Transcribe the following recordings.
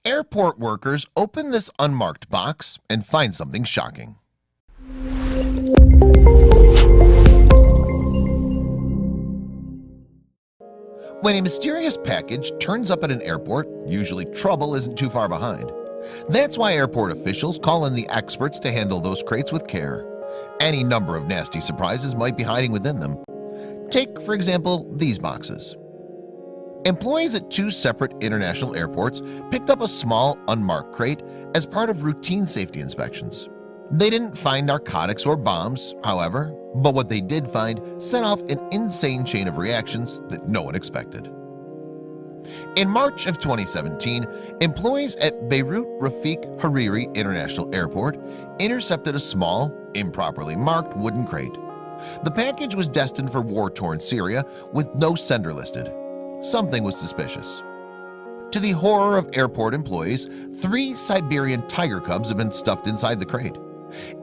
Airport workers open this unmarked box and find something shocking. When a mysterious package turns up at an airport, usually trouble isn't too far behind. That's why airport officials call in the experts to handle those crates with care. Any number of nasty surprises might be hiding within them. Take, for example, these boxes. Employees at 2 separate international airports picked up a small, unmarked crate as part of routine safety inspections. They didn't find narcotics or bombs, however, but what they did find set off an insane chain of reactions that no one expected. In March of 2017, employees at Beirut Rafik Hariri International Airport intercepted a small, improperly marked wooden crate. The package was destined for war-torn Syria with no sender listed. Something was suspicious. To the horror of airport employees, 3 Siberian tiger cubs have been stuffed inside the crate.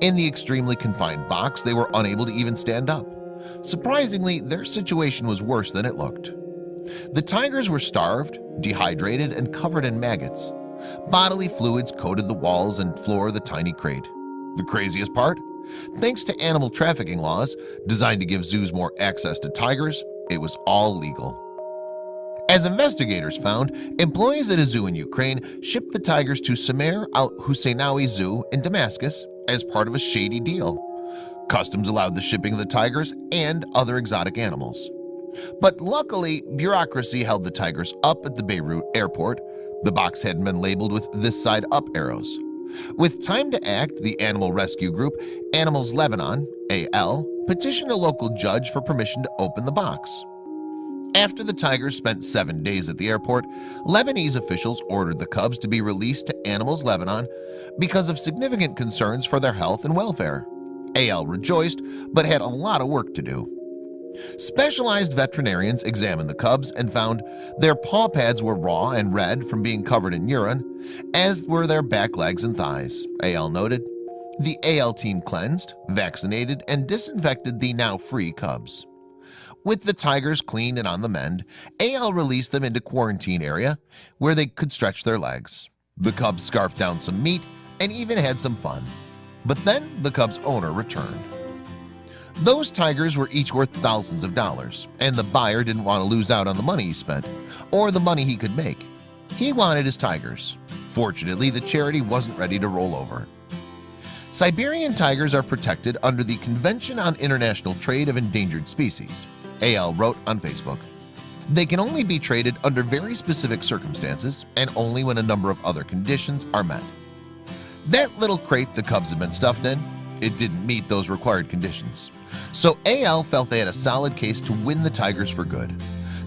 In the extremely confined box, they were unable to even stand up. Surprisingly, their situation was worse than it looked. The tigers were starved, dehydrated, and covered in maggots. Bodily fluids coated the walls and floor of the tiny crate. The craziest part? Thanks to animal trafficking laws designed to give zoos more access to tigers, it was all legal. As investigators found, employees at a zoo in Ukraine shipped the tigers to Samer al-Husseinawi Zoo in Damascus as part of a shady deal. Customs allowed the shipping of the tigers and other exotic animals. But luckily, bureaucracy held the tigers up at the Beirut airport. The box hadn't been labeled with "this side up" arrows. With time to act, the animal rescue group Animals Lebanon (AL) petitioned a local judge for permission to open the box. After the tigers spent 7 days at the airport, Lebanese officials ordered the cubs to be released to Animals Lebanon because of significant concerns for their health and welfare. AL rejoiced, but had a lot of work to do. Specialized veterinarians examined the cubs and found their paw pads were raw and red from being covered in urine, as were their back legs and thighs, AL noted. The AL team cleansed, vaccinated, and disinfected the now free cubs. With the tigers clean and on the mend, AL released them into quarantine area where they could stretch their legs. The cubs scarfed down some meat and even had some fun. But then the cubs' owner returned. Those tigers were each worth thousands of dollars, and the buyer didn't want to lose out on the money he spent or the money he could make. He wanted his tigers. Fortunately, the charity wasn't ready to roll over. Siberian tigers are protected under the Convention on International Trade of Endangered Species, AL wrote on Facebook. They can only be traded under very specific circumstances and only when a number of other conditions are met. That little crate the cubs had been stuffed in, it didn't meet those required conditions. So AL felt they had a solid case to win the tigers for good.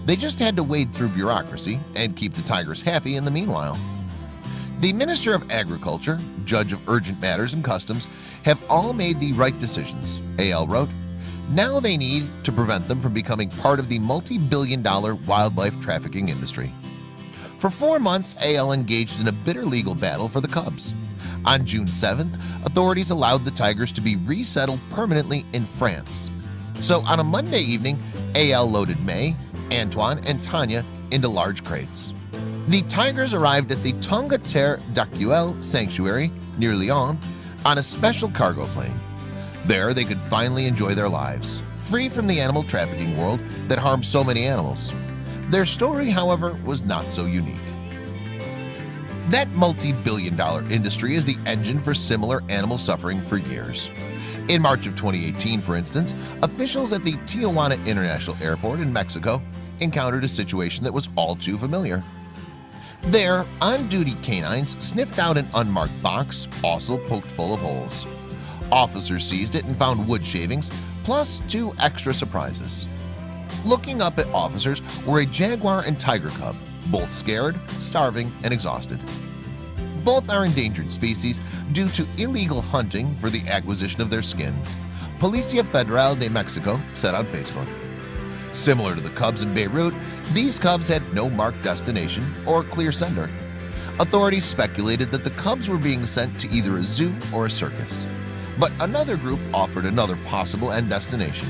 They just had to wade through bureaucracy and keep the tigers happy in the meanwhile. The Minister of Agriculture, Judge of Urgent Matters and Customs have all made the right decisions, AL wrote. Now they need to prevent them from becoming part of the multi-billion-dollar wildlife trafficking industry. For 4 months, AL engaged in a bitter legal battle for the cubs. On June 7th, authorities allowed the tigers to be resettled permanently in France. So on a Monday evening, AL loaded May, Antoine, and Tanya into large crates. The tigers arrived at the Tonga Terre d'Aquil Sanctuary near Lyon on a special cargo plane. There they could finally enjoy their lives, free from the animal trafficking world that harms so many animals. Their story, however, was not so unique. That multi-billion-dollar industry is the engine for similar animal suffering for years. In March of 2018, for instance, officials at the Tijuana International Airport in Mexico encountered a situation that was all too familiar. There, on-duty canines sniffed out an unmarked box, also poked full of holes. Officers seized it and found wood shavings, plus 2 extra surprises. Looking up at officers were a jaguar and tiger cub, both scared, starving, and exhausted. Both are endangered species due to illegal hunting for the acquisition of their skin, Policía Federal de Mexico said on Facebook. Similar to the cubs in Beirut, these cubs had no marked destination or clear sender. Authorities speculated that the cubs were being sent to either a zoo or a circus. But another group offered another possible end destination.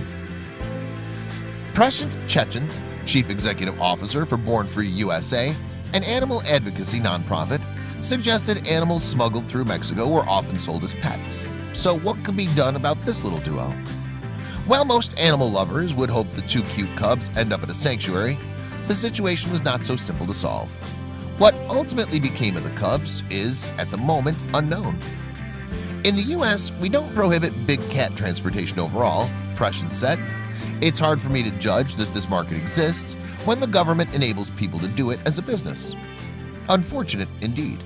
Prashant Chechen, Chief Executive Officer for Born Free USA, an animal advocacy nonprofit, suggested animals smuggled through Mexico were often sold as pets. So what could be done about this little duo? While most animal lovers would hope the two cute cubs end up at a sanctuary, the situation was not so simple to solve. What ultimately became of the cubs is, at the moment, unknown. In the US, we don't prohibit big cat transportation overall, Prussian said. It's hard for me to judge that this market exists when the government enables people to do it as a business. Unfortunate indeed.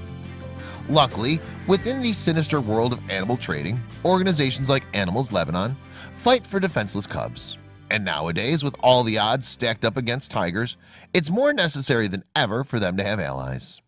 Luckily, within the sinister world of animal trading, organizations like Animals Lebanon fight for defenseless cubs. And nowadays, with all the odds stacked up against tigers, it's more necessary than ever for them to have allies.